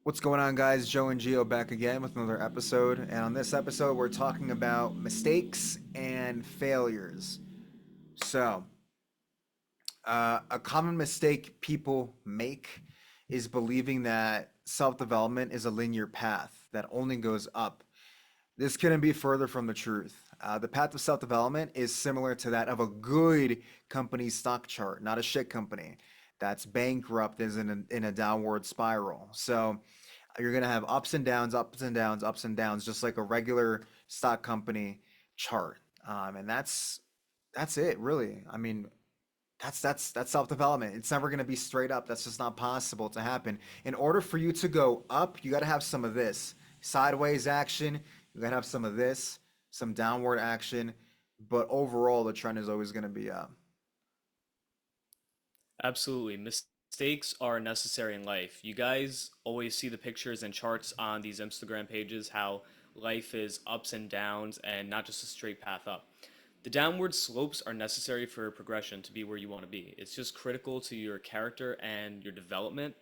What's going on, guys? Joe and Gio back again with another episode. And on this episode, we're talking about mistakes and failures. So, a common mistake people make is believing that self development is a linear path that only goes up. This couldn't be further from the truth. The path of self development is similar to that of a good company's stock chart, not a shit company that's bankrupt, is in a downward spiral. So, you're gonna have ups and downs, ups and downs, ups and downs, just like a regular stock company chart. And that's it, really. I mean, that's self development. It's never gonna be straight up. That's just not possible to happen. In order for you to go up, you gotta have some of this sideways action. You gotta have some of this, some downward action. But overall, the trend is always gonna be up. Absolutely. Mistakes are necessary in life. You guys always see the pictures and charts on these Instagram pages how life is ups and downs and not just a straight path up. The downward slopes are necessary for progression to be where you want to be. It's just critical to your character and your development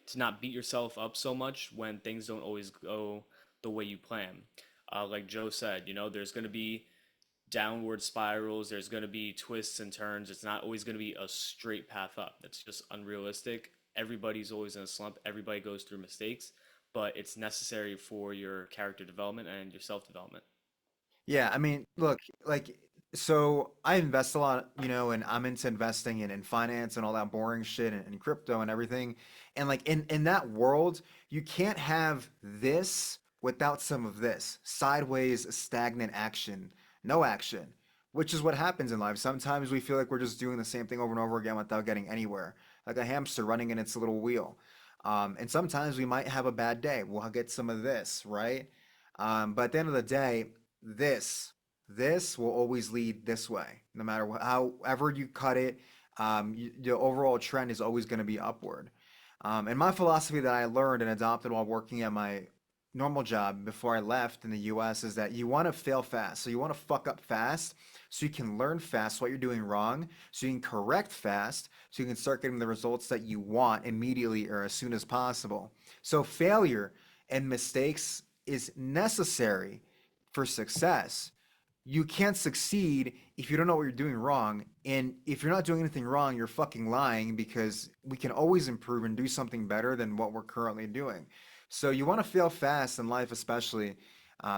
to not beat yourself up so much when things don't always go the way you plan. Like Joe said, there's going to be downward spirals. There's going to be twists and turns. It's not always going to be a straight path up. That's just unrealistic. Everybody's always in a slump. Everybody goes through mistakes, but it's necessary for your character development and your self development. Yeah, I mean, look, like, so I invest a lot, and I'm into investing in finance and all that boring shit and crypto and everything. And like in that world, you can't have this without some of this sideways, stagnant action, no action, which is what happens in life. Sometimes we feel like we're just doing the same thing over and over again without getting anywhere, like a hamster running in its little wheel. And sometimes we might have a bad day. We'll get some of this, right? But at the end of the day, this this will always lead this way no matter however you cut it. The overall trend is always going to be upward. And my philosophy that I learned and adopted while working at my normal job before I left in the US is that you want to fail fast. So you want to fuck up fast so you can learn fast what you're doing wrong, so you can correct fast, so you can start getting the results that you want immediately or as soon as possible. So failure and mistakes is necessary for success. You can't succeed if you don't know what you're doing wrong. And if you're not doing anything wrong, you're fucking lying because we can always improve and do something better than what we're currently doing. So you want to fail fast in life, especially,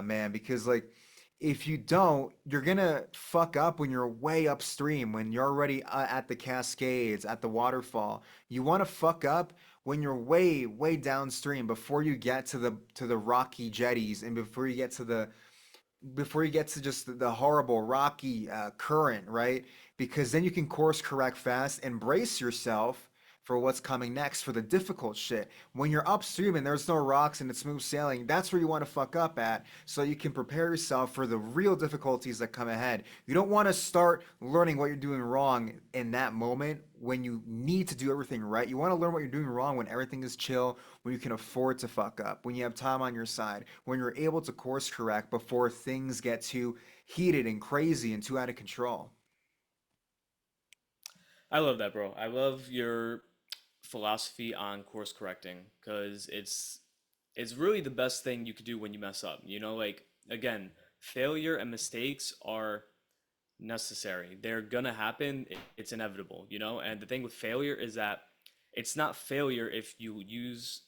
man, because like if you don't, you're gonna fuck up when you're way upstream, when you're already at the Cascades, at the waterfall. You want to fuck up when you're way, way downstream before you get to the rocky jetties and before you get to just the horrible rocky current, right? Because then you can course correct fast and brace yourself for what's coming next, for the difficult shit. When you're upstream and there's no rocks and it's smooth sailing, that's where you want to fuck up at so you can prepare yourself for the real difficulties that come ahead. You don't want to start learning what you're doing wrong in that moment when you need to do everything right. You want to learn what you're doing wrong when everything is chill, when you can afford to fuck up, when you have time on your side, when you're able to course correct before things get too heated and crazy and too out of control. I love that, bro. I love your philosophy on course correcting because it's really the best thing you could do when you mess up. Like again, failure and mistakes are necessary. They're gonna happen. It's inevitable. And the thing with failure is that it's not failure if you use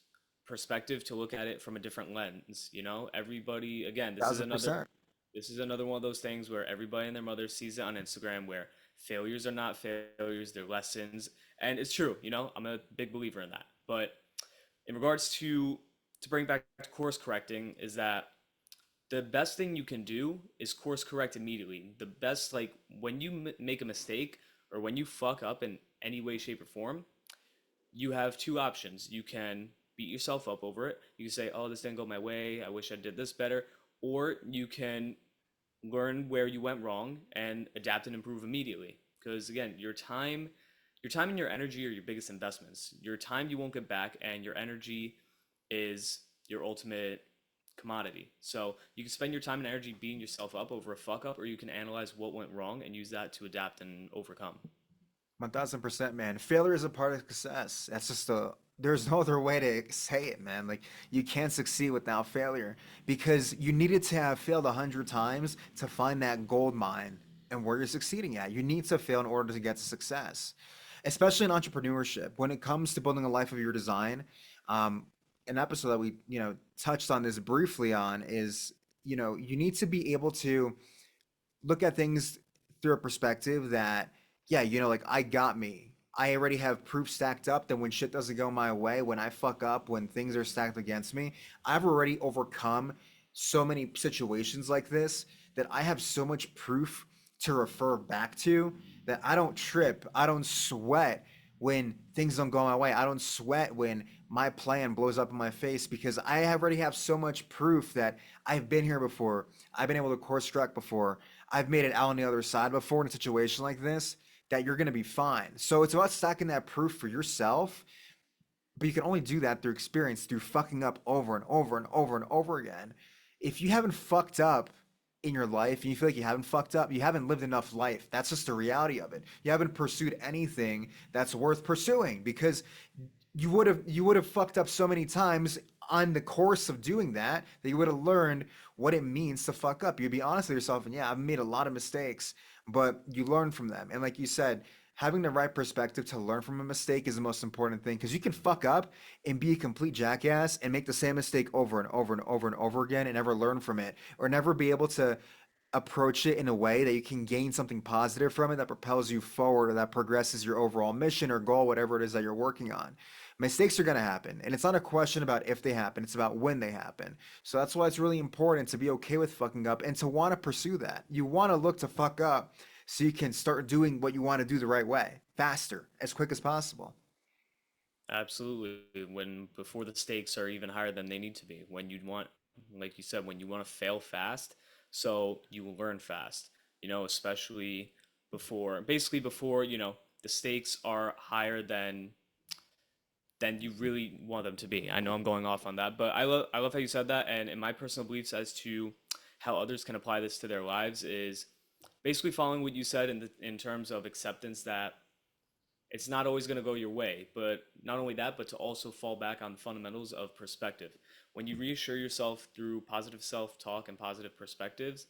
perspective to look at it from a different lens. Everybody, again, this is Thousand another percent. this is another one of those things where everybody and their mother sees it on Instagram where failures are not failures, they're lessons. And it's true. I'm a big believer in that. But in regards to bring back to course correcting is that the best thing you can do is course correct immediately. The best, like when you make a mistake or when you fuck up in any way, shape, or form, you have two options. You can beat yourself up over it. You can say, "Oh, this didn't go my way. I wish I did this better," or you can learn where you went wrong and adapt and improve immediately. Because again, your time and your energy are your biggest investments. Your time you won't get back, and your energy is your ultimate commodity. So you can spend your time and energy beating yourself up over a fuck up, or you can analyze what went wrong and use that to adapt and overcome. 1000%, man. Failure is a part of success. That's just there's no other way to say it, man. Like you can't succeed without failure because you needed to have failed 100 times to find that gold mine and where you're succeeding at. You need to fail in order to get to success, especially in entrepreneurship. When it comes to building a life of your design, um, an episode that we touched on this briefly on is you need to be able to look at things through a perspective that, yeah, like I got me. I already have proof stacked up that when shit doesn't go my way, when I fuck up, when things are stacked against me, I've already overcome so many situations like this that I have so much proof to refer back to that I don't trip, I don't sweat when things don't go my way. I don't sweat when my plan blows up in my face because I already have so much proof that I've been here before. I've been able to course correct before. I've made it out on the other side before in a situation like this that you're going to be fine. So it's about stacking that proof for yourself, but you can only do that through experience, through fucking up over and over and over and over again. If you haven't fucked up in your life and you feel like you haven't fucked up, you haven't lived enough life. That's just the reality of it. You haven't pursued anything that's worth pursuing because you would have fucked up so many times on the course of doing that that you would have learned what it means to fuck up. You'd be honest with yourself and yeah, I've made a lot of mistakes, but you learn from them. And like you said, having the right perspective to learn from a mistake is the most important thing because you can fuck up and be a complete jackass and make the same mistake over and over and over and over again and never learn from it or never be able to approach it in a way that you can gain something positive from it that propels you forward or that progresses your overall mission or goal, whatever it is that you're working on. Mistakes are going to happen. And it's not a question about if they happen, it's about when they happen. So that's why it's really important to be okay with fucking up and to want to pursue that. You want to look to fuck up so you can start doing what you want to do the right way, faster, as quick as possible. Absolutely. When before the stakes are even higher than they need to be. When you want, like you said, when you want to fail fast, so you will learn fast. Especially basically before, the stakes are higher than you really want them to be. I know I'm going off on that, but I love how you said that. And in my personal beliefs as to how others can apply this to their lives is basically following what you said in terms of acceptance that it's not always going to go your way, but not only that, but to also fall back on the fundamentals of perspective. When you reassure yourself through positive self-talk and positive perspectives,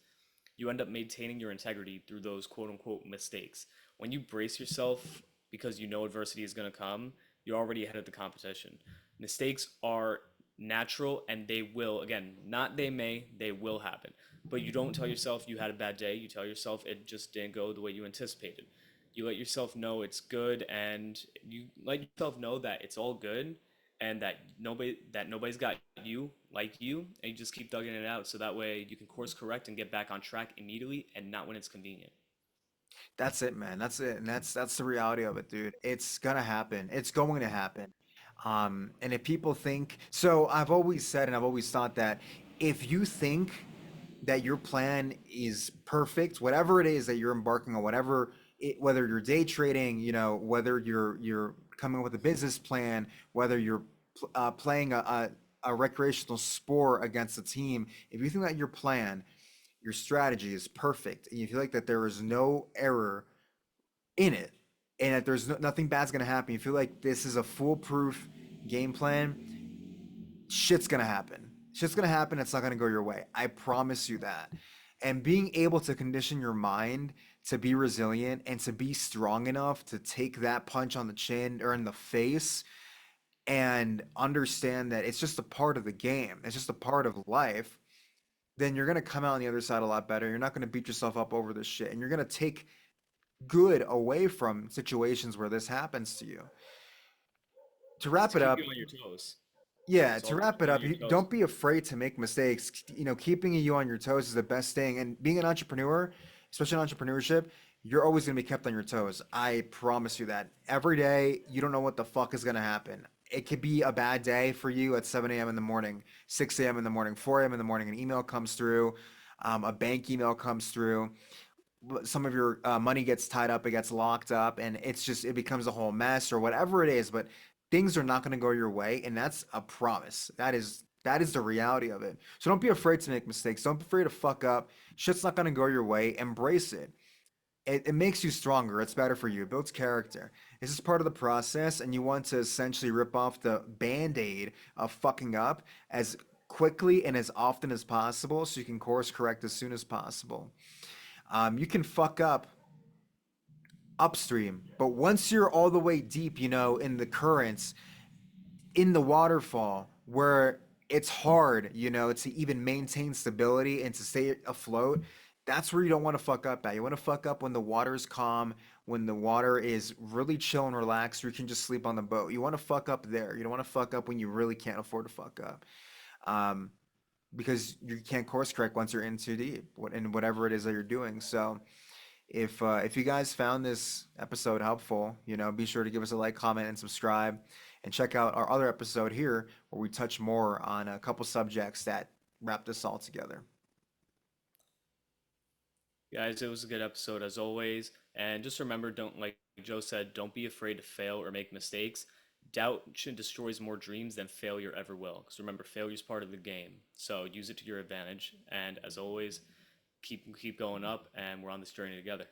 you end up maintaining your integrity through those quote unquote mistakes. When you brace yourself because you know adversity is going to come, you're already ahead of the competition. Mistakes are natural and they will, again, not they may, they will happen. But you don't tell yourself you had a bad day. You tell yourself it just didn't go the way you anticipated. You let yourself know it's good and you let yourself know that it's all good and that nobody's got you like you and you just keep thugging it out so that way you can course correct and get back on track immediately and not when it's convenient. That's it, man. That's it. And that's the reality of it, dude. It's gonna happen. It's going to happen. And if people think so, I've always said and I've always thought that if you think that your plan is perfect, whatever it is that you're embarking on, whether you're day trading, whether you're coming up with a business plan, whether you're playing a recreational sport against a team, if you think that your plan, your strategy is perfect, and you feel like that there is no error in it, and that nothing bad's gonna happen, you feel like this is a foolproof game plan, shit's gonna happen. Shit's gonna happen. It's not gonna go your way. I promise you that. And being able to condition your mind to be resilient and to be strong enough to take that punch on the chin or in the face and understand that it's just a part of the game, it's just a part of life, then you're gonna come out on the other side a lot better. You're not gonna beat yourself up over this shit. And you're gonna take good away from situations where this happens to you. To It's wrap to it keep up, you on your toes. yeah, It's to all to wrap keep it you on up, your toes. don't be afraid to make mistakes. Keeping you on your toes is the best thing. And being an entrepreneur, especially in entrepreneurship, you're always going to be kept on your toes. I promise you that. Every day, you don't know what the fuck is going to happen. It could be a bad day for you at 7 a.m. in the morning, 6 a.m. in the morning, 4 a.m. in the morning. An email comes through, a bank email comes through, some of your money gets tied up, it gets locked up, and it becomes a whole mess or whatever it is. But things are not going to go your way, and that's a promise. That is the reality of it. So don't be afraid to make mistakes. Don't be afraid to fuck up. Shit's not going to go your way. Embrace it. it makes you stronger. It's better for you. It builds character. This is part of the process, and you want to essentially rip off the band-aid of fucking up as quickly and as often as possible so you can course correct as soon as possible. You can fuck up upstream, but once you're all the way deep, in the currents, in the waterfall, where it's hard, to even maintain stability and to stay afloat, that's where you don't want to fuck up at. You want to fuck up when the water is calm, when the water is really chill and relaxed, where you can just sleep on the boat. You want to fuck up there. You don't want to fuck up when you really can't afford to fuck up. Um, because you can't course correct once you're in too deep, in whatever it is that you're doing. So, if you guys found this episode helpful, be sure to give us a like, comment, and subscribe, and check out our other episode here where we touch more on a couple subjects that wrap this all together. Guys, it was a good episode as always. And just remember, don't, like Joe said, don't be afraid to fail or make mistakes. Doubt should destroys more dreams than failure ever will. Because remember, failure is part of the game. So use it to your advantage. And as always, keep going up, and we're on this journey together.